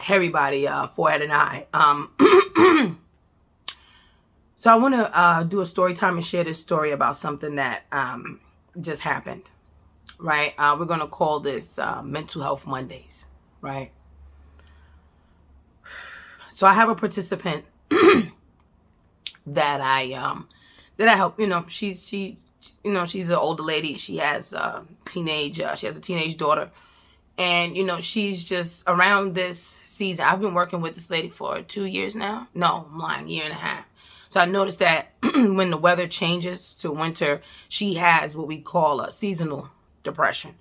everybody, Forehead and I. So I want to do a story time and share this story about something that just happened, right? We're going to call this Mental Health Mondays, right? So I have a participant that I help. She's an older lady. She has a teenage daughter. And, she's just around this season. I've been working with this lady for 2 years now. No, I'm lying, 1.5 years. So I noticed that when the weather changes to winter, she has what we call a seasonal depression,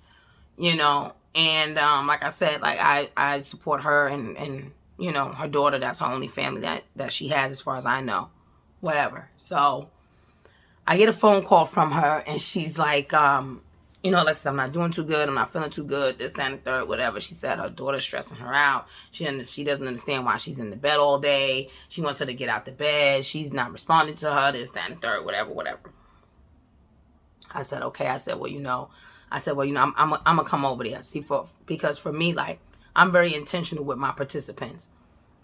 And like I said, like I support her and her daughter. That's her only family that she has as far as I know. Whatever. So I get a phone call from her and she's like, Alexis, I'm not doing too good. I'm not feeling too good. This, that, and the third, whatever. She said her daughter's stressing her out. She doesn't understand why she's in the bed all day. She wants her to get out the bed. She's not responding to her. This, that, and the third, whatever. I said, okay. I said, well, I'm gonna come over there. Because for me, like, I'm very intentional with my participants.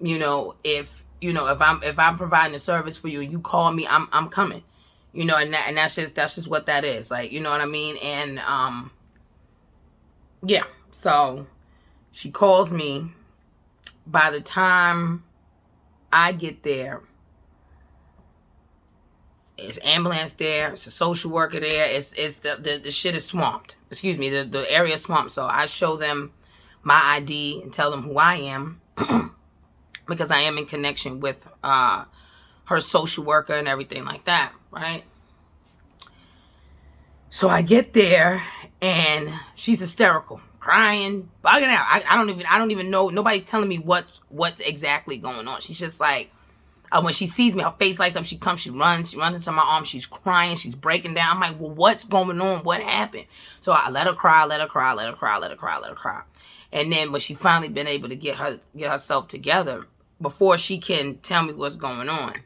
If I'm providing a service for you, you call me, I'm coming. And that's just what that is. Like, you know what I mean? And, yeah. So she calls me. By the time I get there, it's ambulance there. It's a social worker there. It's the shit is swamped. Excuse me. The area is swamped. So I show them my ID and tell them who I am because I am in connection with, her social worker and everything like that. Right. So I get there and she's hysterical, crying, bugging out. I don't even know. Nobody's telling me what's exactly going on. She's just like, when she sees me, her face lights up. She runs into my arms. She's crying. She's breaking down. I'm like, well, what's going on? What happened? So I let her cry. And then when she finally been able to get herself together, before she can tell me what's going on,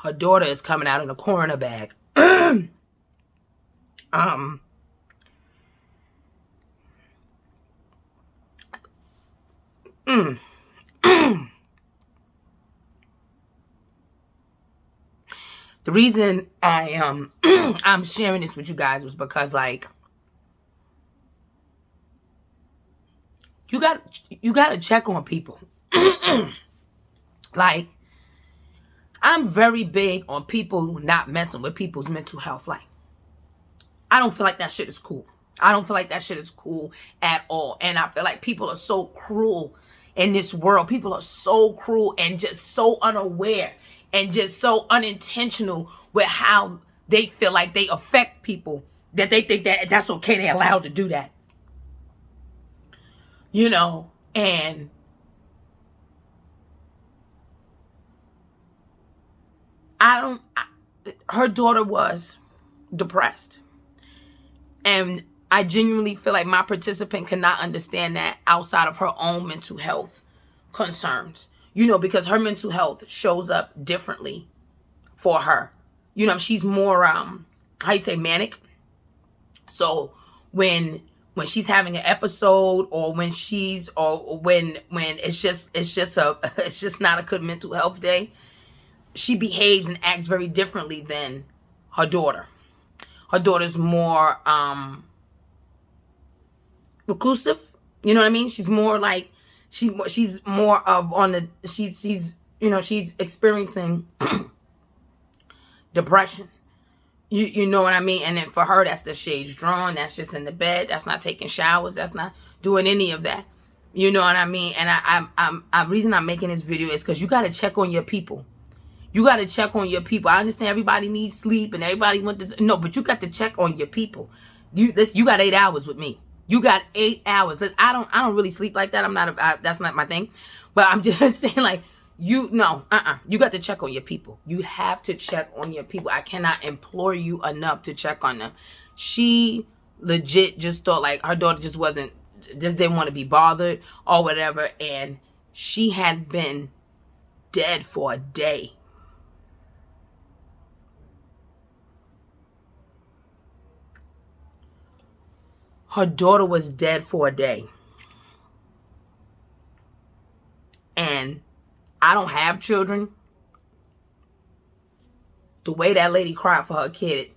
her daughter is coming out in a coroner bag. The reason I'm sharing this with you guys was because, like, you got to check on people. Like, I'm very big on people not messing with people's mental health. Like, I don't feel like that shit is cool. I don't feel like that shit is cool at all. And I feel like people are so cruel in this world. People are so cruel and just so unaware and just so unintentional with how they feel like they affect people, that they think that that's okay. They're allowed to do that. And her daughter was depressed. And I genuinely feel like my participant cannot understand that outside of her own mental health concerns, because her mental health shows up differently for her. She's more, manic. So when she's having an episode, or when it's just not a good mental health day, she behaves and acts very differently than her daughter. Her daughter's more reclusive. You know what I mean? She's more like she's more of on the she's experiencing depression. You know what I mean? And then for her, that's the shades drawn. That's just in the bed. That's not taking showers. That's not doing any of that. You know what I mean? And I'm reason I'm making this video is because you got to check on your people. You got to check on your people. I understand everybody needs sleep and everybody wants to, no, but you got to check on your people. You got 8 hours with me. You got 8 hours. I don't really sleep like that. That's not my thing. But I'm just saying, like, you got to check on your people. You have to check on your people. I cannot implore you enough to check on them. She legit just thought like her daughter just didn't want to be bothered or whatever. And she had been dead for a day. Her daughter was dead for a day. and I don't have children, the way that lady cried for her kid,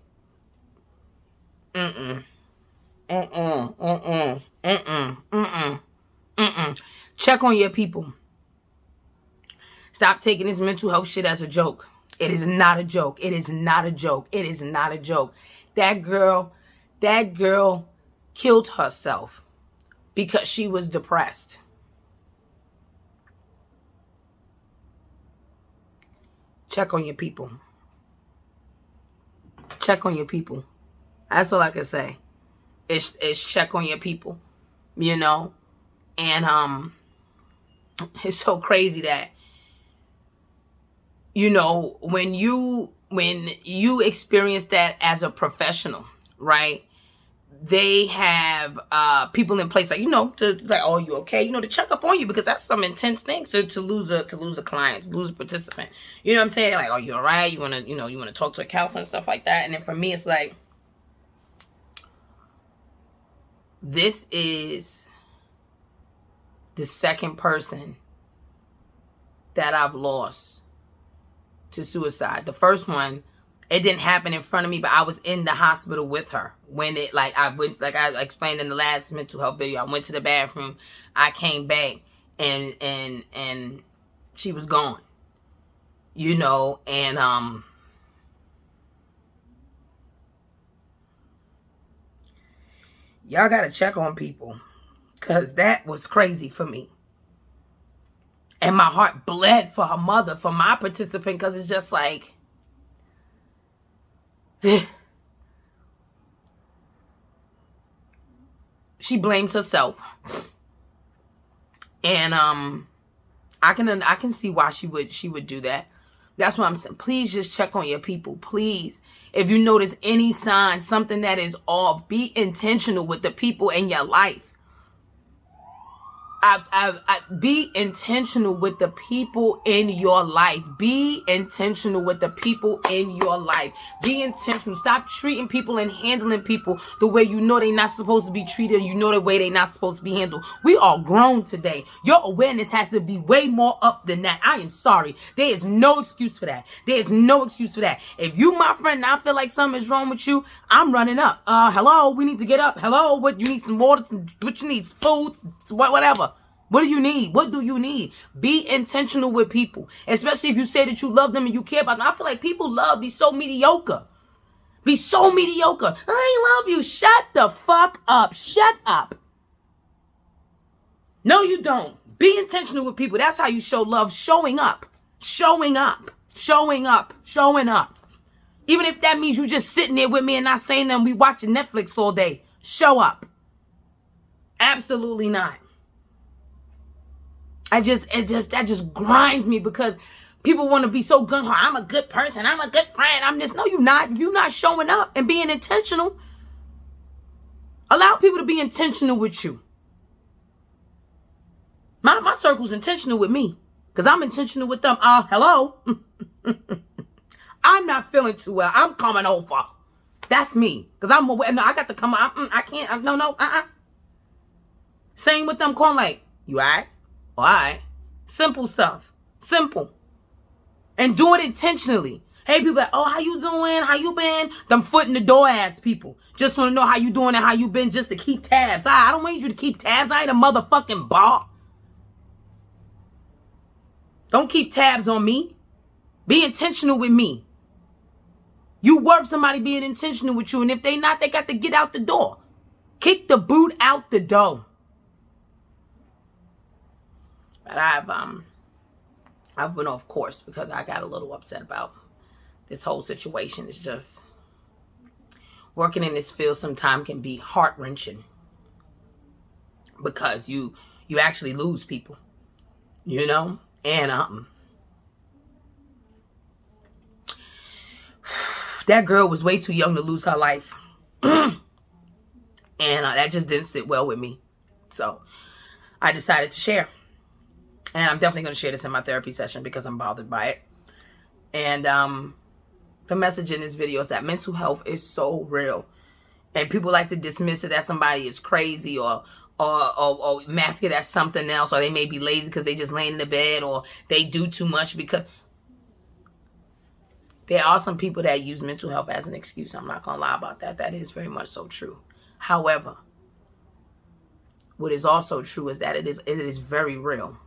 check on your people. Stop taking this mental health shit as a joke. It is not a joke. It is not a joke. It is not a joke. That girl killed herself because she was depressed. Check on your people. Check on your people. That's all I can say. It's check on your people, you know? And it's so crazy that, you know, when you experience that as a professional, right? They have people in place, like, you know, to like, oh, you okay? You know, to check up on you, because that's some intense thing. So to lose a client, to lose a participant, you know what I'm saying? Like, oh, you all right? You want to talk to a counselor and stuff like that. And then for me, it's like, this is the second person that I've lost to suicide. The first one, it didn't happen in front of me, but I was in the hospital with her when it, like, I went, like I explained in the last mental health video, I went to the bathroom, I came back, and she was gone, you know. And y'all gotta check on people, because that was crazy for me. And my heart bled for her mother, for my participant, because it's just like, she blames herself. And I can see why she would do that. That's why I'm saying, please just check on your people. Please. If you notice any sign, something that is off, be intentional with the people in your life. Be intentional with the people in your life. Be intentional with the people in your life. Be intentional. Stop treating people and handling people the way you know they're not supposed to be treated. You know the way they're not supposed to be handled. We are grown today. Your awareness has to be way more up than that. I am sorry. There is no excuse for that. There is no excuse for that. If you, my friend, now feel like something is wrong with you, I'm running up. Hello, we need to get up. Hello, what, you need some water, what you need, food, whatever. What do you need? What do you need? Be intentional with people, especially if you say that you love them and you care about them. I feel like people be so mediocre. Be so mediocre. I love you. Shut the fuck up. Shut up. No, you don't. Be intentional with people. That's how you show love. Showing up. Showing up. Showing up. Showing up. Even if that means you just sitting there with me and not saying nothing, we watching Netflix all day. Show up. Absolutely not. That just grinds me, because people want to be so gung ho. I'm a good person. I'm a good friend. I'm this. No, you're not. You're not showing up and being intentional. Allow people to be intentional with you. My circle's intentional with me, because I'm intentional with them. Hello. I'm not feeling too well. I'm coming over. That's me, because I'm aware. No, I got to come. I can't. No. Same with them. Calling like, you all right? Alright. Simple stuff. Simple. And do it intentionally. Hey, people like, oh, how you doing? How you been? Them foot in the door ass people. Just want to know how you doing and how you been, just to keep tabs. I don't want you to keep tabs. I ain't a motherfucking bar. Don't keep tabs on me. Be intentional with me. You worth somebody being intentional with you. And if they not, they got to get out the door. Kick the boot out the door. But I've been off course because I got a little upset about this whole situation. It's just, working in this field sometimes can be heart-wrenching, because you actually lose people, you know? And that girl was way too young to lose her life. And that just didn't sit well with me. So I decided to share. And I'm definitely going to share this in my therapy session, because I'm bothered by it. And the message in this video is that mental health is so real. And people like to dismiss it as somebody is crazy or or mask it as something else, or they may be lazy because they just laying in the bed, or they do too much. Because there are some people that use mental health as an excuse. I'm not going to lie about that. That is very much so true. However, what is also true is that it is very real.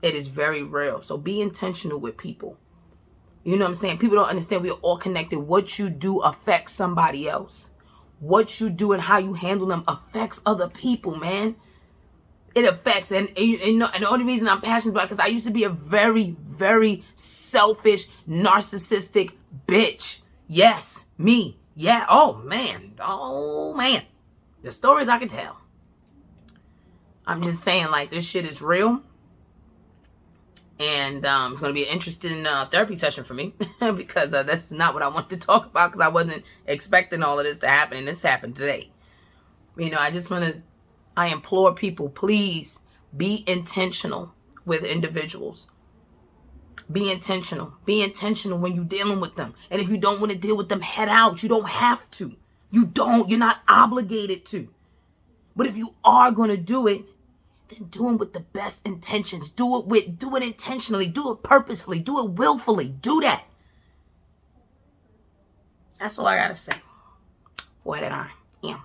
It is very real. So be intentional with people. You know what I'm saying? People don't understand we're all connected. What you do affects somebody else. What you do and how you handle them affects other people, man. It affects, and the only reason I'm passionate about it because I used to be a very, very selfish, narcissistic bitch. Yes, me. Yeah. Oh man. The stories I can tell. I'm just saying, like, this shit is real, and it's gonna be an interesting therapy session for me because that's not what I want to talk about because I wasn't expecting all of this to happen, and this happened today. You know, I implore people, please be intentional with individuals. Be intentional. Be intentional when you're dealing with them. And if you don't want to deal with them, head out. You don't have to. You're not obligated to. But if you are going to do it, then do it with the best intentions. Do it intentionally. Do it purposefully. Do it willfully. Do that. That's all I got to say. What did I am.